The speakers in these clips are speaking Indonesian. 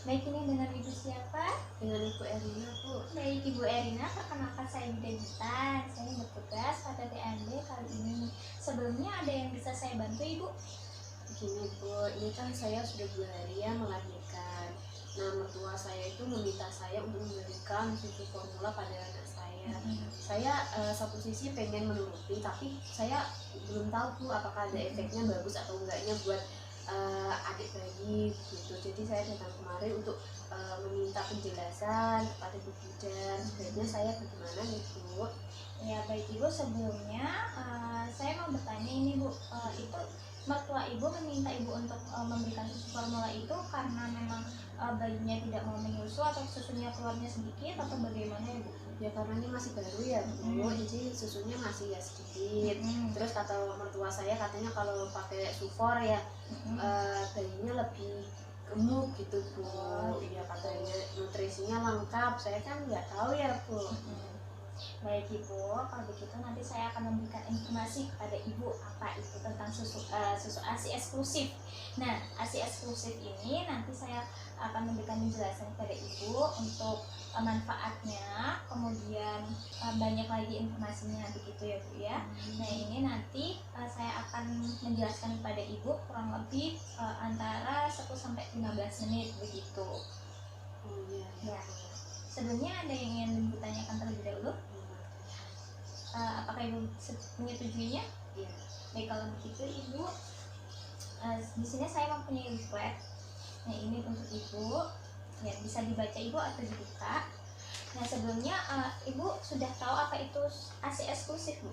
Baik, ini dengan Ibu siapa? Dengan Ibu Erina, Bu. Baik, Ibu Erina, perkenalkan saya Bida Gita. Saya bertugas pada TMB kali ini. Sebelumnya ada yang bisa saya bantu, Ibu? Begini, Bu, ini kan saya sudah 2 hari ya melahirkan. Nah, mertua saya itu meminta saya untuk memberikan susu formula pada anak saya. Saya satu sisi pengen menuruti, tapi saya belum tahu, Bu, apakah ada efeknya bagus atau enggaknya buat adik bayi gitu. Jadi saya datang kemarin untuk meminta penjelasan kepada Bu Bidan. Sebenarnya saya bagaimana nih, Bu? Ya, baik Ibu, sebelumnya saya mau bertanya ini, Bu. Itu mertua Ibu meminta Ibu untuk memberikan susu formula itu karena memang bayinya tidak mau menyusu atau susunya keluarnya sedikit atau bagaimana, Ibu? Ya karena ini masih baru ya, Bu, jadi susunya masih ya sedikit. Terus kata mertua saya katanya kalau pakai sufor ya bayinya lebih gemuk gitu, Bu. Ya katanya nutrisinya lengkap. Saya kan nggak tahu ya, Bu. Baik Ibu, kalau begitu nanti saya akan memberikan informasi kepada Ibu apa itu tentang susu ASI eksklusif. Nah, ASI eksklusif ini nanti saya akan memberikan penjelasan kepada Ibu untuk manfaatnya, kemudian banyak lagi informasinya begitu ya Bu ya. Nah, ini nanti saya akan menjelaskan kepada Ibu kurang lebih antara 10 sampai 15 menit begitu. Oh iya. Ya. Sebelumnya ada yang ingin Ibu tanyakan terlebih dahulu? Apakah Ibu menyetujuinya? Iya. Baik, kalau begitu Ibu, di sini saya mempunyai leaflet. Nah, ini untuk Ibu. Ya, bisa dibaca Ibu atau dibuka. Nah, sebelumnya Ibu sudah tahu apa itu ASI eksklusif, Bu?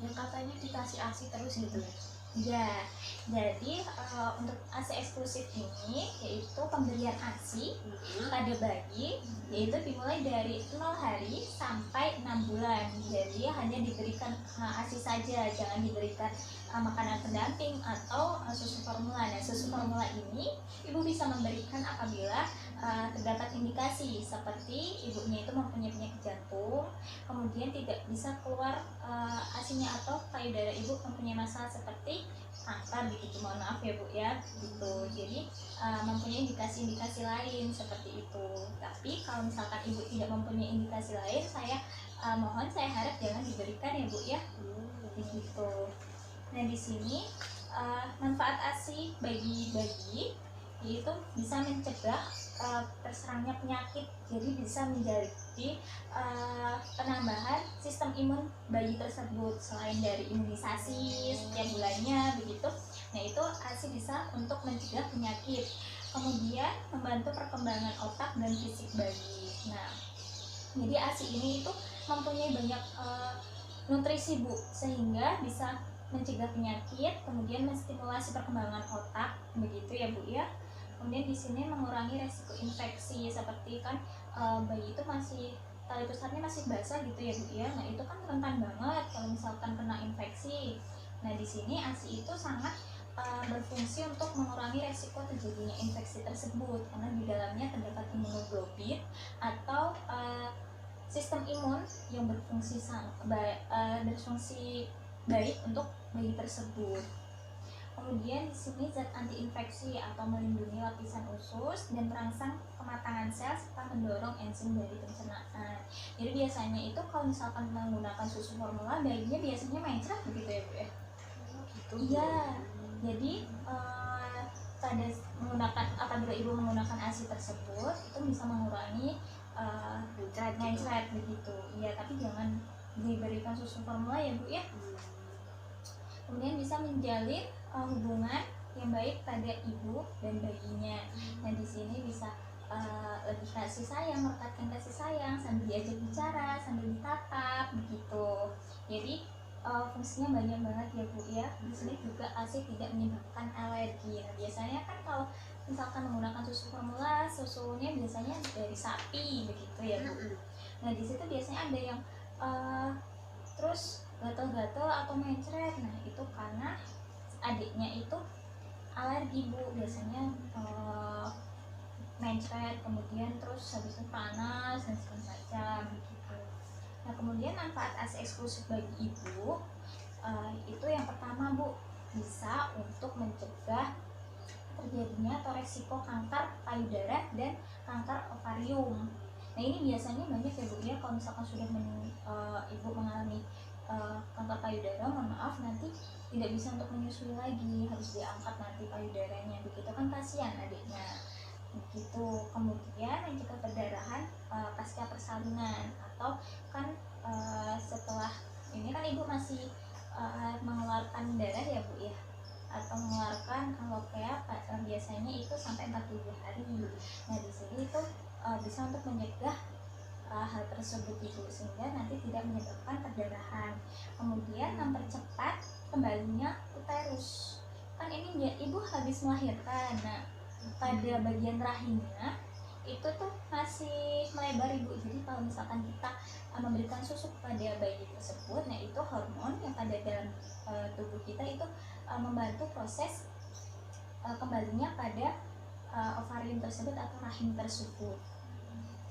Yang katanya dikasih ASI terus gitu ya? Ya, jadi untuk ASI eksklusif ini yaitu pemberian ASI pada bayi, yaitu dimulai dari 0 hari sampai 6 bulan. Jadi hanya diberikan ASI saja, jangan diberikan makanan pendamping atau susu formula. Nah, susu formula ini Ibu bisa memberikan apabila terdapat indikasi seperti ibunya itu mempunyai penyakit jantung, kemudian tidak bisa keluar ASINya atau payudara ibu mempunyai masalah seperti kanker begitu. Mohon maaf ya Bu ya, gitu. Jadi mempunyai indikasi-indikasi lain seperti itu. Tapi kalau misalkan ibu tidak mempunyai indikasi lain, saya harap jangan diberikan ya Bu ya, begitu. Nah, di sini manfaat ASI bagi bayi yaitu bisa mencegah terserangnya penyakit, jadi bisa menjadi penambahan sistem imun bayi tersebut selain dari imunisasi setiap bulannya begitu. Nah, itu ASI bisa untuk mencegah penyakit, kemudian membantu perkembangan otak dan fisik bayi. Nah, jadi ASI ini itu mempunyai banyak nutrisi Bu, sehingga bisa mencegah penyakit, kemudian menstimulasi perkembangan otak begitu ya Bu ya. Kemudian di sini mengurangi resiko infeksi, seperti kan bayi itu masih tali pusarnya masih basah gitu ya Bu ya. Nah, itu kan rentan banget kalau misalkan kena infeksi. Nah, di sini ASI itu sangat berfungsi untuk mengurangi resiko terjadinya infeksi tersebut, karena di dalamnya terdapat imunoglobulin atau sistem imun yang berfungsi baik untuk bayi tersebut. Kemudian di sini zat antiinfeksi atau melindungi lapisan usus dan merangsang kematangan sel serta mendorong enzim dari pencernaan. Jadi biasanya itu kalau misalkan menggunakan susu formula, bayinya biasanya mencret begitu ya Bu ya? Gitu. Iya. Jadi apabila ibu menggunakan ASI tersebut itu bisa mengurangi mencret begitu. Iya, tapi jangan diberikan susu formula ya Bu ya. Kemudian bisa menjalin hubungan yang baik pada ibu dan bayinya. Nah, di sini bisa lebih kasih sayang, merekatkan kasih sayang sambil diajak bicara, sambil ditatap begitu. Jadi fungsinya banyak banget ya Bu ya. Di sini juga ASI tidak menyebabkan alergi. Nah, biasanya kan kalau misalkan menggunakan susu formula, susunya biasanya dari sapi begitu ya Bu. Nah, di situ biasanya ada yang terus gatal-gatal atau mencret. Nah, itu karena adiknya itu alergi Bu, biasanya mencret, kemudian terus habis itu panas dan segala macam gitu. Nah, kemudian manfaat ASI eksklusif bagi ibu itu yang pertama Bu, bisa untuk mencegah terjadinya atau resiko kanker payudara dan kanker ovarium. Nah ini biasanya banyak ya Bu ya, kalau misalkan sudah ibu mengalami kanker payudara, mohon maaf nanti tidak bisa untuk menyusui lagi, harus diangkat nanti payudaranya, begitu kan kasihan adiknya begitu. Kemudian mencegah perdarahan pasca persalinan, atau kan setelah ini kan ibu masih mengeluarkan darah ya Bu ya, atau mengeluarkan alopecia biasanya itu sampai 40 hari. Nah di sini itu bisa untuk mencegah hal tersebut ibu, sehingga nanti tidak menyebabkan perdarahan. Kemudian mempercepat kembalinya uterus, kan ini ibu habis melahirkan. Nah pada bagian rahimnya itu tuh masih melebar ibu, jadi kalau misalkan kita memberikan susu kepada bayi tersebut, nah itu hormon yang ada dalam tubuh kita itu membantu proses kembalinya pada ovarium tersebut atau rahim tersebut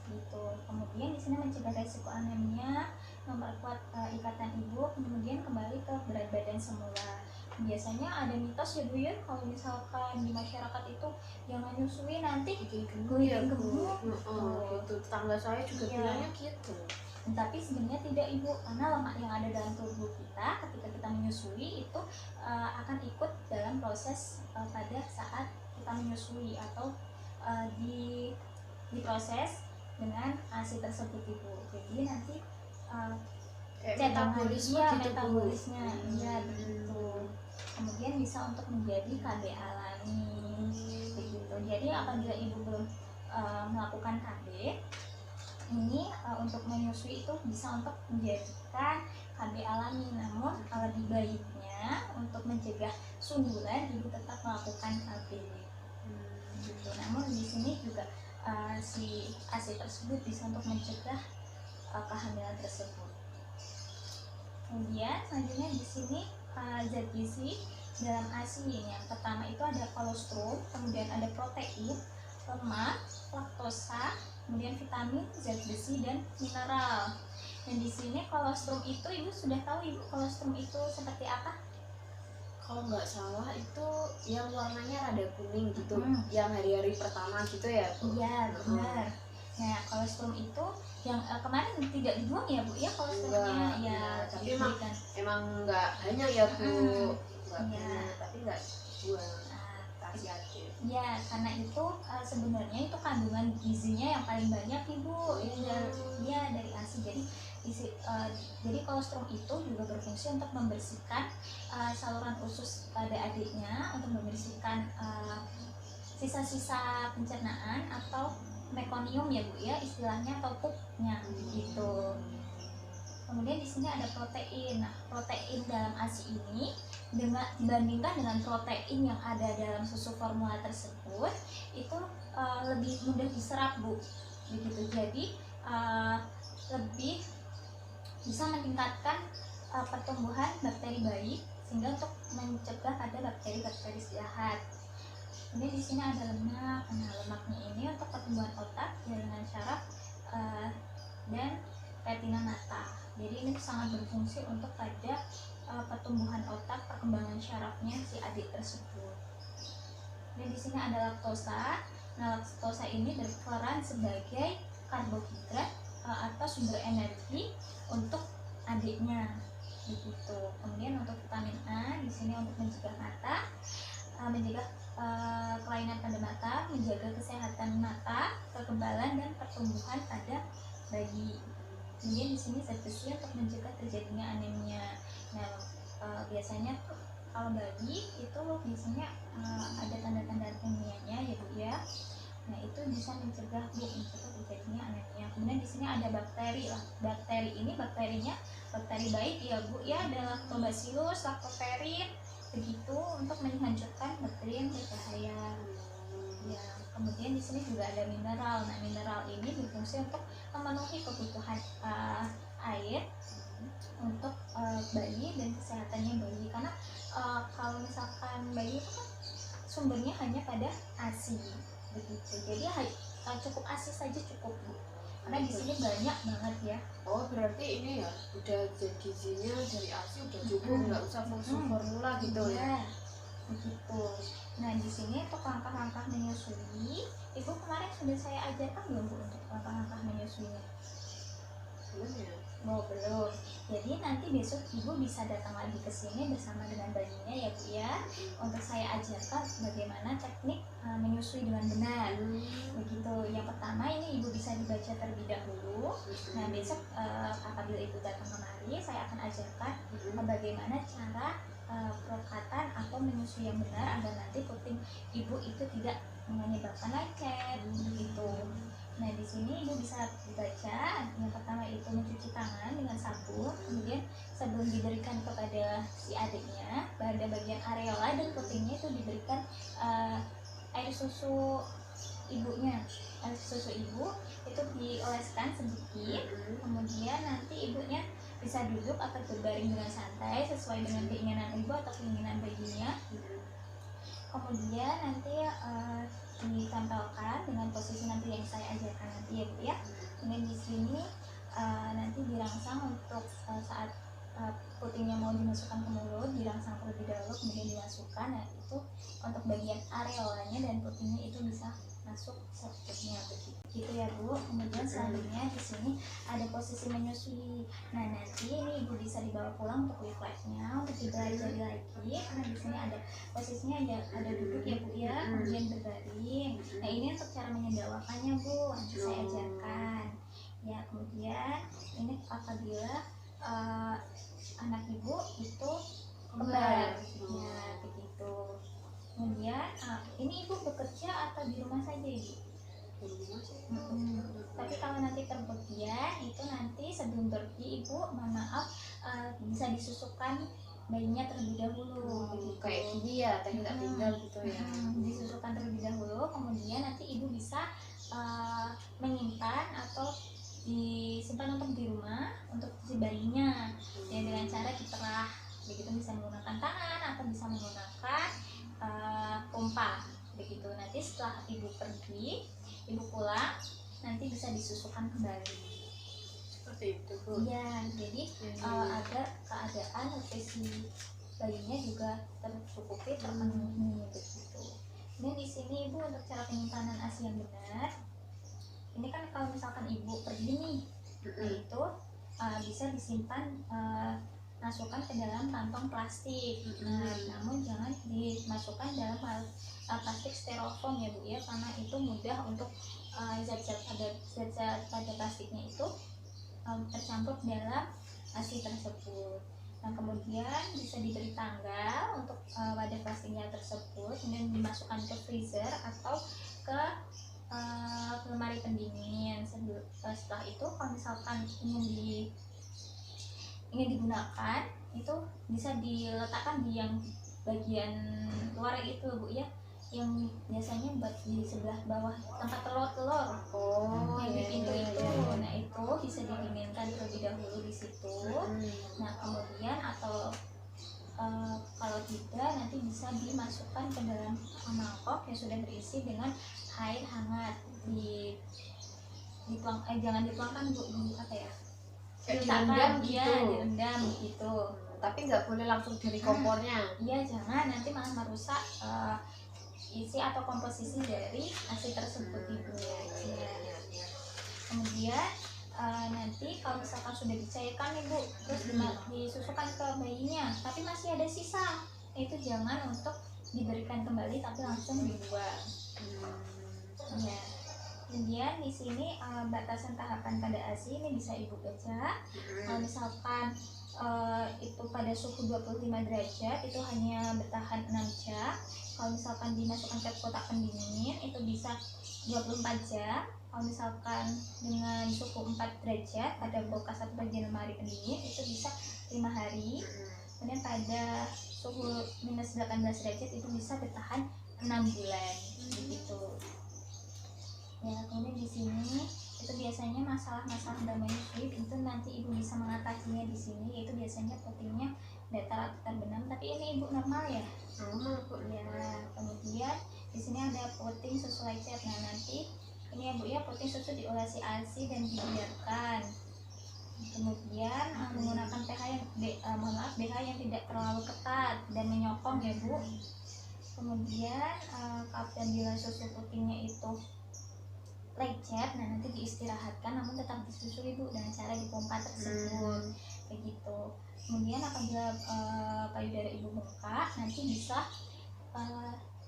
gitu. Kemudian di sini mencegah resiko anemia, memperkuat ikatan ibu, kemudian kembali ke berat badan semula. Biasanya ada mitos ya Bu ya, kalau misalkan di masyarakat itu yang menyusui nanti bikin gemuk gitu. Tetangga saya juga bilangnya gitu. Tapi sebenarnya tidak ibu, karena lemak yang ada dalam tubuh kita ketika kita menyusui itu akan ikut dalam proses pada saat kita menyusui, atau diproses dengan ASI tersebut ibu. Jadi nanti metabolisnya begitu. Kemudian bisa untuk menjadi KB alami begitu. Jadi apabila ibu belum melakukan KB ini untuk menyusui itu bisa untuk menjadikan KB alami, namun lebih baiknya untuk mencegah sundulan ibu tetap melakukan KB gitu. Namun di sini juga si ASI tersebut bisa untuk mencegah kehamilan tersebut. Kemudian selanjutnya di sini zat gizi dalam ASI ini, yang pertama itu ada kolostrum, kemudian ada protein, lemak, laktosa, kemudian vitamin, zat besi, dan mineral. Dan di sini kolostrum itu ibu sudah tahu ibu kolostrum itu seperti apa? Kalau nggak salah itu yang warnanya rada kuning gitu, yang hari-hari pertama gitu ya Bu? Iya benar. Nah kolostrum itu yang kemarin tidak dibuang ya Bu ya kolostrumnya ya, tapi emang nggak banyak ya Bu, tapi nggak dibuang, kasih aja. Ya karena itu sebenarnya itu kandungan gizinya yang paling banyak ibu, ya dari ASI. Jadi kolostrum itu juga berfungsi untuk membersihkan saluran usus pada adiknya, untuk membersihkan sisa-sisa pencernaan atau mekonium ya Bu ya istilahnya, atau pupnya gitu. Kemudian di sini ada protein. Nah, protein dalam ASI ini dibandingkan dengan protein yang ada dalam susu formula tersebut itu lebih mudah diserap Bu. Begitu. Jadi lebih bisa meningkatkan pertumbuhan bakteri baik, sehingga untuk mencegah ada bakteri-bakteri jahat. Kemudian di sini ada lemak. Nah, lemaknya ini untuk pertumbuhan otak, jaringan syaraf, dan retina mata. Jadi ini sangat berfungsi untuk pada pertumbuhan otak, perkembangan syarafnya si adik tersebut. Dan di sini ada laktosa. Nah, laktosa ini berperan sebagai karbohidrat atau sumber energi untuk adiknya begitu. Kemudian untuk vitamin A di sini untuk mencegah mata, mencegah kelainan pada mata, menjaga kesehatan mata, kekebalan dan pertumbuhan pada bayi. Kemudian di sini zat besi untuk mencegah terjadinya anemia. Nah, biasanya tuh kalau bayi itu biasanya ada tanda-tanda anemianya ya Bu ya. Nah, itu bisa mencegah terjadinya anemia. Kemudian di sini ada bakteri lah. Bakteri ini bakterinya bakteri baik ya Bu ya, ada Lactobacillus, Lactoferrin begitu, untuk menghancurkan bakteri yang berbahaya. Ya, kemudian di sini juga ada mineral. Nah, mineral ini berfungsi untuk memenuhi kebutuhan air untuk bayi dan kesehatannya bayi. Karena kalau misalkan bayi itu kan sumbernya hanya pada ASI begitu. Jadi cukup ASI saja cukup Bu. Karena di sini banyak banget ya. Oh, berarti ini ya udah zat gizinya dari ASI udah cukup, nggak usah susu formula gitu ya. Begitu. Nah, di sini untuk langkah-langkah menyusui, ibu kemarin sudah saya ajarkan belum bu untuk langkah-langkah menyusuinya? Belum ya? Oh, belum. Jadi nanti besok ibu bisa datang lagi ke sini bersama dengan bayinya ya bu ya, untuk saya ajarkan bagaimana teknik menyusui dengan benar. Begitu. Yang pertama ini ibu bisa dibaca terlebih dahulu. Nah, besok apabila ibu datang kemari, saya akan ajarkan bagaimana cara perokatan atau menyusui yang benar agar nanti puting ibu itu tidak menyebabkan lecet begitu. Nah, di sini ibu bisa dibaca. Yang pertama itu mencuci tangan dengan sabun, kemudian sebelum diberikan kepada si adiknya, pada bagian areola dan putingnya itu diberikan air susu ibunya. Air susu ibu itu dioleskan sedikit, kemudian nanti ibunya bisa duduk atau berbaring dengan santai sesuai dengan keinginan ibu atau keinginan bayinya. Kemudian nanti ditempelkan dengan posisi nanti yang saya ajarkan nanti ya bu ya. Kemudian di sini nanti dirangsang untuk saat putingnya mau dimasukkan ke mulut, dirangsang terlebih dahulu kemudian dimasukkan. Nah, itu untuk bagian areolanya dan putingnya itu bisa masuk secukupnya begitu ya bu. Kemudian selanjutnya di sini ada posisi menyusui. Nah, nanti ini ibu bisa dibawa pulang untuk refleksnya, untuk dipelajari lagi karena di sini ada posisinya, ada duduk ya bu ya, kemudian berbaring. Nah, ini untuk cara menyendawakannya bu, nanti saya ajarkan ya. Kemudian ini apabila anak ibu itu kembar ya begitu. Kemudian ini ibu bekerja atau di rumah saja ibu? Di rumah sih. Tapi kalau nanti terbegian itu nanti sebelum pergi ibu mohon maaf bisa disusukkan bayinya terlebih dahulu begitu. Kayak gini ya, teknik tak tinggal gitu ya. Disusukkan terlebih dahulu, kemudian nanti ibu bisa menyimpan atau disimpan untuk di rumah untuk si bayinya ya, dengan cara diterah begitu, bisa menggunakan tangan atau bisa menggunakan pompa begitu. Nanti setelah ibu pergi, ibu pulang, nanti bisa disusukan kembali Seperti itu bu ya. Jadi agar keadaan nutrisi bayinya juga tercukupi, terpenuhi begitu. Dan di sini ibu untuk cara penyimpanan ASI yang benar, ini kan kalau misalkan ibu pergi nih, itu bisa disimpan masukkan ke dalam kantong plastik. Namun jangan dimasukkan dalam plastik styrofoam ya bu ya, karena itu mudah untuk zat-zat pada plastiknya itu tercampur dalam ASI tersebut. Nah, kemudian bisa diberi tanggal untuk wadah plastiknya tersebut, kemudian dimasukkan ke freezer atau ke lemari pendingin. Setelah itu kalau misalkan ingin digunakan, itu bisa diletakkan di yang bagian luar itu bu ya, yang biasanya buat di sebelah bawah tempat telur-telur yang di pintu itu. Nah, itu bisa didinginkan terlebih dahulu di situ. Nah, kemudian atau kalau tidak nanti bisa dimasukkan ke dalam mangkok yang sudah berisi dengan air hangat. Jangan dituangkan bu, di apa ya, direndam gitu. Direndam gitu. Tapi nggak boleh langsung dari kompornya. Iya, jangan, nanti malah merusak isi atau komposisi dari ASI tersebut ibu ya. Kemudian nanti kalau misalkan sudah dicairkan ibu, terus disusukkan ke bayinya tapi masih ada sisa, itu jangan untuk diberikan kembali tapi langsung dibuang ya. Kemudian di sini batasan tahapan pada ASI ini bisa ibu baca. Kalau misalkan itu pada suhu 25 derajat itu hanya bertahan 6 jam. Kalau misalkan dimasukkan ke kotak pendingin itu bisa 24 jam. Kalau misalkan dengan suhu 4 derajat pada kulkas atau bagian lemari pendingin itu bisa 5 hari. Kemudian pada suhu minus 18 derajat itu bisa bertahan 6 bulan begitu ya. Kemudian di sini itu biasanya masalah-masalah dalam menyusui itu nanti ibu bisa mengatasinya di sini, yaitu biasanya putingnya datar atau terbenam, tapi ini ibu normal ya. Normal bu Ya. Kemudian di sini ada puting susu lecet. Nah, nanti ini ya bu ya, puting susu diolesi ASI dan dibiarkan. Kemudian menggunakan pH yang pH yang tidak terlalu ketat dan menyokong ya bu. Kemudian apabila susu putingnya itu lecet, nah nanti diistirahatkan namun tetap disusui ibu dengan cara dipompa tersebut, begitu. Kemudian apabila payudara ibu bengkak, nanti bisa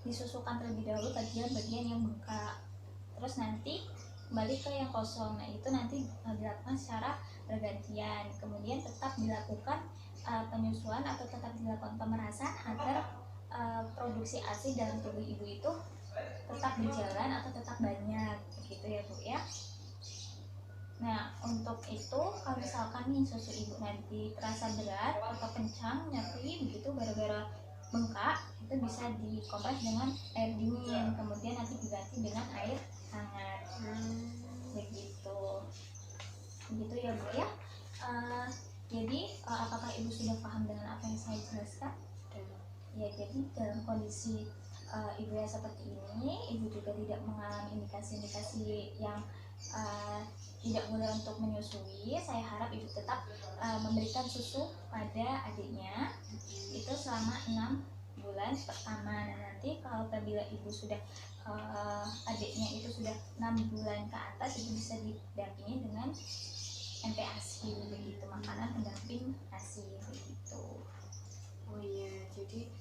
disusukan terlebih dahulu bagian-bagian yang bengkak, terus nanti kembali ke yang kosong. Nah itu nanti dilakukan secara bergantian. Kemudian tetap dilakukan penyusuan atau tetap dilakukan pemerasan agar produksi ASI dalam tubuh ibu itu tetap berjalan atau tetap banyak, begitu ya Bu ya. Nah untuk itu kalau misalkan nih susu ibu nanti terasa berat atau kencang nyeri begitu gara-gara bengkak, itu bisa dikompres dengan air dingin, kemudian nanti diganti dengan air hangat, begitu ya Bu ya. Jadi apakah ibu sudah paham dengan apa yang saya jelaskan? Ya, jadi dalam kondisi ibu yang seperti ini, ibu juga tidak mengalami indikasi-indikasi yang tidak boleh untuk menyusui. Saya harap ibu tetap memberikan susu pada adiknya itu selama 6 bulan pertama. Nah nanti kalau apabila ibu sudah adiknya itu sudah 6 bulan ke atas, ibu bisa didampingi dengan MPASI, begitu, makanan pendamping ASI, begitu. Oh iya, jadi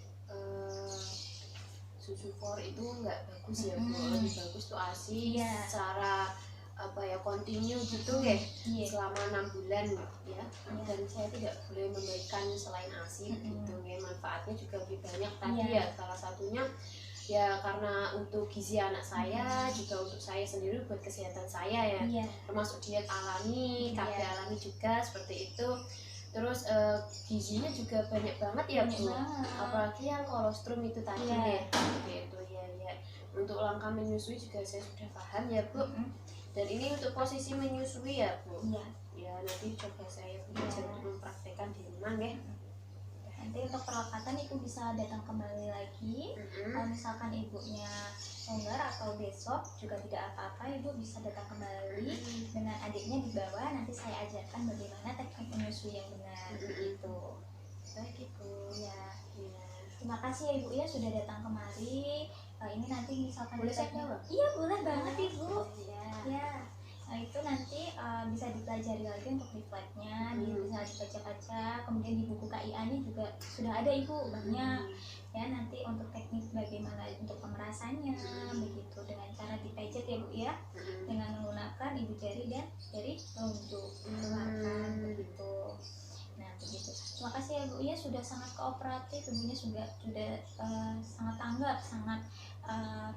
susu for itu nggak bagus ya Bu, lebih bagus tuh ASI secara apa ya, kontinu gitu ya, selama 6 bulan ya. Dan saya tidak boleh memberikan selain ASI gitu ya, manfaatnya juga lebih banyak tadi ya, salah satunya ya karena untuk gizi anak saya, juga untuk saya sendiri buat kesehatan saya ya, termasuk diet alami, KB alami juga seperti itu. Terus gizinya juga banyak banget ya Bu, apalagi yang kolostrum itu tadi deh, gitu ya. Untuk langkah menyusui juga saya sudah paham ya Bu. Dan ini untuk posisi menyusui ya Bu. Ya nanti coba saya belajar untuk mempraktekkan di rumah ya. Nanti untuk perlekatan ibu bisa datang kembali lagi. Kalau misalkan ibunya longgar atau besok juga tidak apa-apa, ibu bisa datang kembali dengan adiknya di bawah. Nanti saya ajarkan bagaimana teknik menyusui yang benar, begitu. Baik Ibu. Ya. Terima kasih ya ibu ya sudah datang kemari. Ini nanti misalkan boleh saya jawab? Iya boleh banget ibu. Ya. Nah itu nanti bisa dipelajari lagi untuk di flatnya, bisa dibaca-baca, kemudian di buku KIA-nya juga sudah ada ibu banyak ya. Nanti untuk teknik bagaimana untuk pemerasannya, begitu, dengan cara dipejet ya bu ya, dengan menggunakan ibu jari dan jari telunjuk keluarkan, begitu. Nah begitu. Terima kasih ya bu ya sudah sangat kooperatif, ibunya sudah sangat tanggap, sangat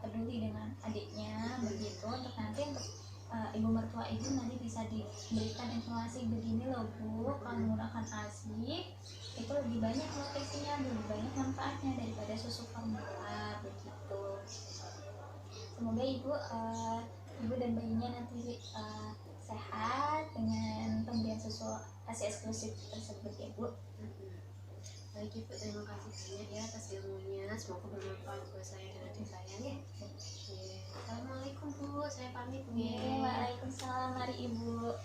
peduli dengan adiknya, begitu. Untuk nanti untuk ibu mertua ibu nanti bisa diberikan informasi begini loh bu, kalau menggunakan ASI itu lebih banyak nutrisinya, lebih banyak manfaatnya daripada susu formula, begitu. Semoga ibu dan bayinya nanti sehat dengan pemberian susu ASI eksklusif tersebut ya bu. Baik Ibu, terima kasih banyak ya atas ilmunya, semoga bermanfaat buat saya dan adik saya ya. Assalamualaikum Bu, saya pamit Bu. Waalaikumsalam, mari ibu.